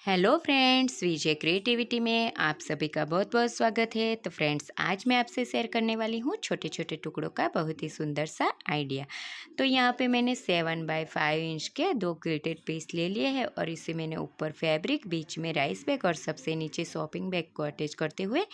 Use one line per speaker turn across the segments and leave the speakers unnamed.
Hello friends, विजय creativity में आप सभी का बहुत बहुत स्वागत है। तो फ्रेंड्स, आज मैं आपसे शेयर करने वाली हूँ छोटे छोटे टुकड़ों का बहुत ही सुंदर सा आइडिया। तो यहाँ पे मैंने 7x5 इंच के 2 क्रिल्टेड पीस ले लिए हैं और इसे मैंने ऊपर फैब्रिक, बीच में राइस बैग और सबसे नीचे शॉपिंग बैग को अटैच करते हुए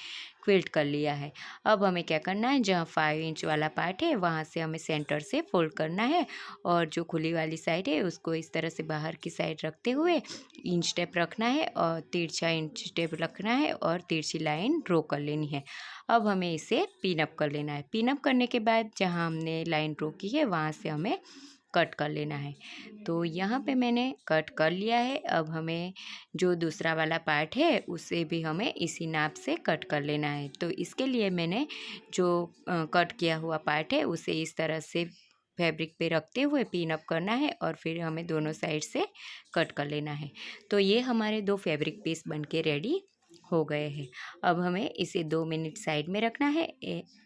क्विल्ट कर लिया है। अब हमें क्या करना है, जहाँ 5 इंच वाला पार्ट है वहाँ से हमें सेंटर से फोल्ड करना है और जो खुली वाली साइड है उसको इस तरह से बाहर की साइड रखते हुए इंच टेप रखना है और तिरछा इंच टेप रखना है और तिरछी लाइन ड्रॉ कर लेनी है। अब हमें इसे पिन अप कर लेना है। पिन अप करने के बाद जहाँ हमने लाइन ड्रॉ की है वहाँ से हमें कट कर लेना है। तो यहाँ पे मैंने कट कर लिया है। अब हमें जो दूसरा वाला पार्ट है उसे भी हमें इसी नाप से कट कर लेना है। तो इसके लिए मैंने जो कट किया हुआ पार्ट है उसे इस तरह से फैब्रिक पे रखते हुए पिन अप करना है और फिर हमें दोनों साइड से कट कर लेना है। तो ये हमारे 2 फैब्रिक पीस बनके रेडी हो गए हैं। अब हमें इसे 2 मिनट साइड में रखना है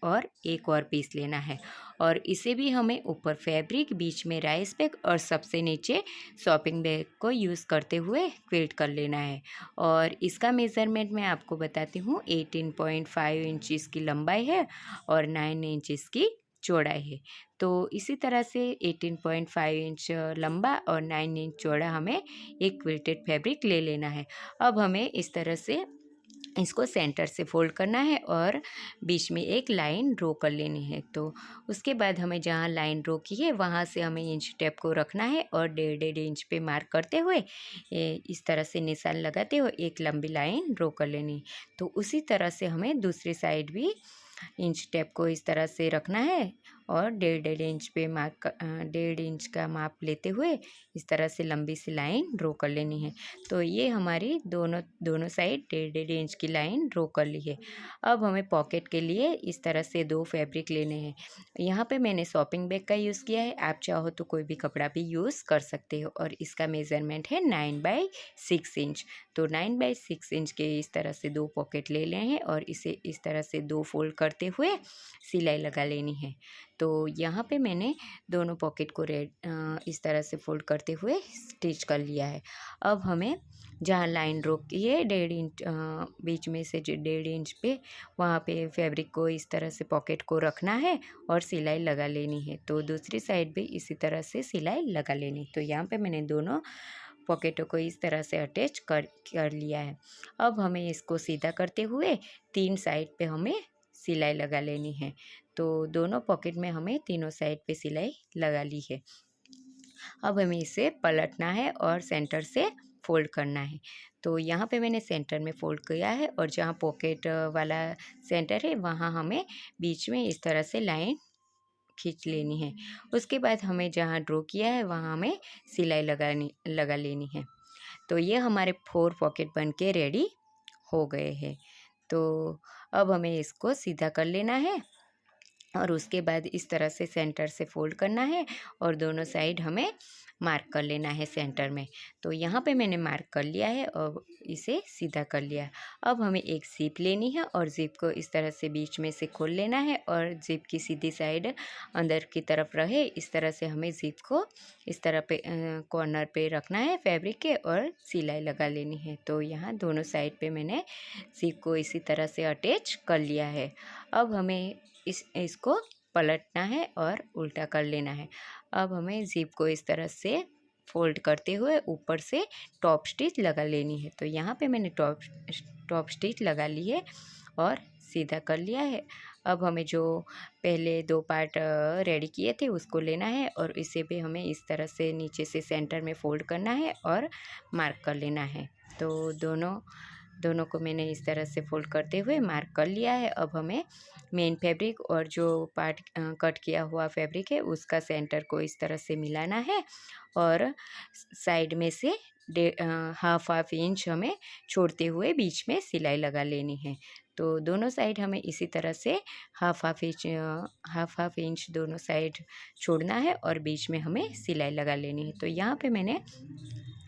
और एक और पीस लेना है और इसे भी हमें ऊपर फैब्रिक, बीच में राइस बैग और सबसे नीचे शॉपिंग बैग को यूज़ करते हुए क्विल्ट कर लेना है। और इसका मेज़रमेंट मैं आपको बताती हूँ। 18.5 इंचज़ की लंबाई है और 9 इंचज़ की चौड़ाई है। तो इसी तरह से 18.5 इंच लंबा और 9 इंच चौड़ा हमें एक क्विल्टेड फैब्रिक ले लेना है। अब हमें इस तरह से इसको सेंटर से फोल्ड करना है और बीच में एक लाइन ड्रॉ कर लेनी है। तो उसके बाद हमें जहाँ लाइन ड्रॉ की है वहाँ से हमें इंच टेप को रखना है और 1.5 इंच पे मार्क करते हुए इस तरह से निशान लगाते हुए एक लंबी लाइन ड्रॉ कर लेनी है। तो उसी तरह से हमें दूसरी साइड भी इंच टेप को इस तरह से रखना है और 1.5 इंच पे 1.5 इंच का माप लेते हुए इस तरह से लंबी सी लाइन ड्रॉ कर लेनी है। तो ये हमारी दोनों दोनों साइड 1.5 इंच की लाइन ड्रॉ कर ली है। अब हमें पॉकेट के लिए इस तरह से 2 फैब्रिक लेने हैं। यहाँ पे मैंने शॉपिंग बैग का यूज़ किया है, आप चाहो तो कोई भी कपड़ा भी यूज़ कर सकते हो और इसका मेज़रमेंट है 9/6 इंच। तो 9/6 इंच के इस तरह से 2 पॉकेट ले लें हैं और इसे इस तरह से 2 फोल्ड करते हुए सिलाई लगा लेनी है। तो यहाँ पे मैंने दोनों पॉकेट को इस तरह से फोल्ड करते हुए स्टिच कर लिया है। अब हमें जहाँ लाइन ड्रॉ की है 1.5 इंच बीच में से जो 1.5 इंच पे वहाँ पे फैब्रिक को इस तरह से पॉकेट को रखना है और सिलाई लगा लेनी है। तो दूसरी साइड भी इसी तरह से सिलाई लगा लेनी। तो यहाँ पे मैंने दोनों पॉकेटों को इस तरह से अटैच कर लिया है। अब हमें इसको सीधा करते हुए 3 साइड पे हमें सिलाई लगा लेनी है। तो दोनों पॉकेट में हमें तीनों साइड पे सिलाई लगा ली है। अब हमें इसे पलटना है और सेंटर से फोल्ड करना है। तो यहाँ पे मैंने सेंटर में फोल्ड किया है और जहाँ पॉकेट वाला सेंटर है वहाँ हमें बीच में इस तरह से लाइन खींच लेनी है। उसके बाद हमें जहाँ ड्रॉ किया है वहाँ हमें सिलाई लगा लेनी है। तो ये हमारे 4 पॉकेट बन के रेडी हो गए हैं। तो अब हमें इसको सीधा कर लेना है और उसके बाद इस तरह से सेंटर से फोल्ड करना है और दोनों साइड हमें मार्क कर लेना है सेंटर में। तो यहाँ पे मैंने मार्क कर लिया है और इसे सीधा कर लिया है। अब हमें एक ज़िप लेनी है और ज़िप को इस तरह से बीच में से खोल लेना है और ज़िप की सीधी साइड अंदर की तरफ रहे इस तरह से हमें ज़िप को इस तरह पे कॉर्नर पे रखना है फैब्रिक के और सिलाई लगा लेनी है। तो यहाँ दोनों साइड पे मैंने ज़िप को इसी तरह से अटैच कर लिया है। अब हमें इसको पलटना है और उल्टा कर लेना है। अब हमें ज़िप को इस तरह से फोल्ड करते हुए ऊपर से टॉप स्टिच लगा लेनी है। तो यहाँ पे मैंने टॉप स्टिच लगा ली है और सीधा कर लिया है। अब हमें जो पहले 2 पार्ट रेडी किए थे उसको लेना है और इसे भी हमें इस तरह से नीचे से सेंटर में फोल्ड करना है और मार्क कर लेना है। तो दोनों को मैंने इस तरह से फोल्ड करते हुए मार्क कर लिया है। अब हमें मेन फैब्रिक और जो पार्ट कट किया हुआ फैब्रिक है उसका सेंटर को इस तरह से मिलाना है और साइड में से हाफ इंच हमें छोड़ते हुए बीच में सिलाई लगा लेनी है। तो दोनों साइड हमें इसी तरह से हाफ इंच दोनों साइड छोड़ना है और बीच में हमें सिलाई लगा लेनी है। तो यहाँ पे मैंने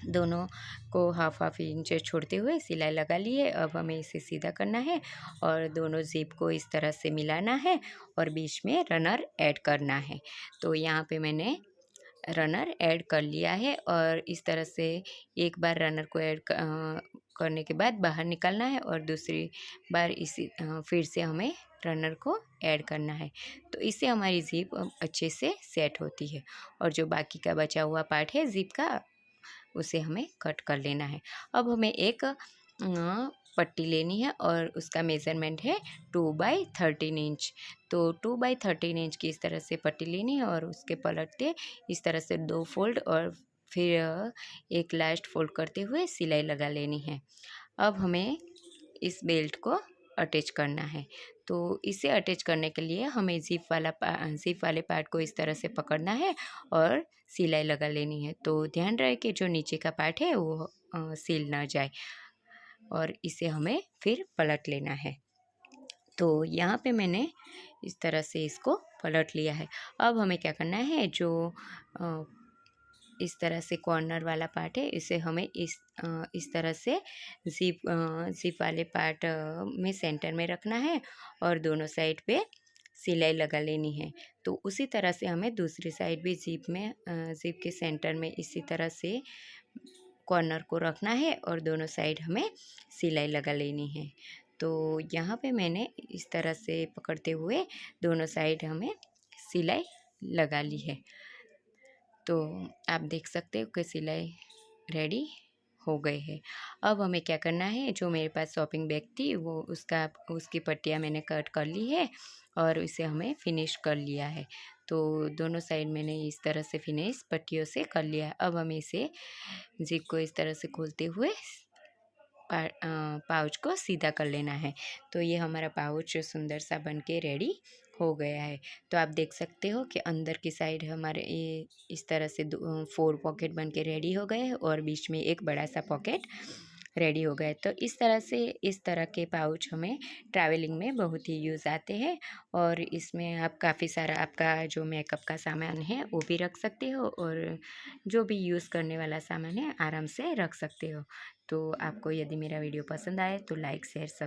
दोनों को हाफ इंच छोड़ते हुए सिलाई लगा ली है। अब हमें इसे सीधा करना है और दोनों ज़िप को इस तरह से मिलाना है और बीच में रनर ऐड करना है। तो यहाँ पे मैंने रनर ऐड कर लिया है और इस तरह से एक बार रनर को ऐड करने के बाद बाहर निकालना है और दूसरी बार फिर से हमें रनर को ऐड करना है। तो इससे हमारी ज़िप अच्छे से सेट होती है और जो बाकी का बचा हुआ पार्ट है ज़िप का उसे हमें कट कर लेना है। अब हमें एक पट्टी लेनी है और उसका मेज़रमेंट है 2/13 इंच। तो 2/13 इंच की इस तरह से पट्टी लेनी है और उसके पलटते इस तरह से 2 फोल्ड और फिर एक लास्ट फोल्ड करते हुए सिलाई लगा लेनी है। अब हमें इस बेल्ट को अटैच करना है। तो इसे अटैच करने के लिए हमें ज़िप वाले पार्ट को इस तरह से पकड़ना है और सिलाई लगा लेनी है। तो ध्यान रहे कि जो नीचे का पार्ट है वो सिल ना जाए और इसे हमें फिर पलट लेना है। तो यहाँ पे मैंने इस तरह से इसको पलट लिया है। अब हमें क्या करना है, जो इस तरह से कॉर्नर वाला पार्ट है इसे हमें इस तरह से ज़िप वाले पार्ट में सेंटर में रखना है और दोनों साइड पे सिलाई लगा लेनी है। तो उसी तरह से हमें दूसरी साइड भी ज़िप के सेंटर में इसी तरह से कॉर्नर को रखना है और दोनों साइड हमें सिलाई लगा लेनी है। तो यहाँ पे मैंने इस तरह से पकड़ते हुए दोनों साइड हमें सिलाई लगा ली है। तो आप देख सकते हो कि सिलाई रेडी हो गए है। अब हमें क्या करना है, जो मेरे पास शॉपिंग बैग थी वो उसकी पट्टियाँ मैंने कट कर ली है और इसे हमें फिनिश कर लिया है। तो दोनों साइड मैंने इस तरह से फिनिश पट्टियों से कर लिया है। अब हमें इसे ज़िप को इस तरह से खोलते हुए पाउच को सीधा कर लेना है। तो ये हमारा पाउच सुंदर सा बन के रेडी हो गया है। तो आप देख सकते हो कि अंदर की साइड हमारे ये इस तरह से 4 पॉकेट बन के रेडी हो गए हैं और बीच में एक बड़ा सा पॉकेट रेडी हो गए। तो इस तरह के पाउच हमें ट्रैवलिंग में बहुत ही यूज़ आते हैं और इसमें आप काफ़ी सारा आपका जो मेकअप का सामान है वो भी रख सकते हो और जो भी यूज़ करने वाला सामान है आराम से रख सकते हो। तो आपको यदि मेरा वीडियो पसंद आए तो लाइक शेयर सब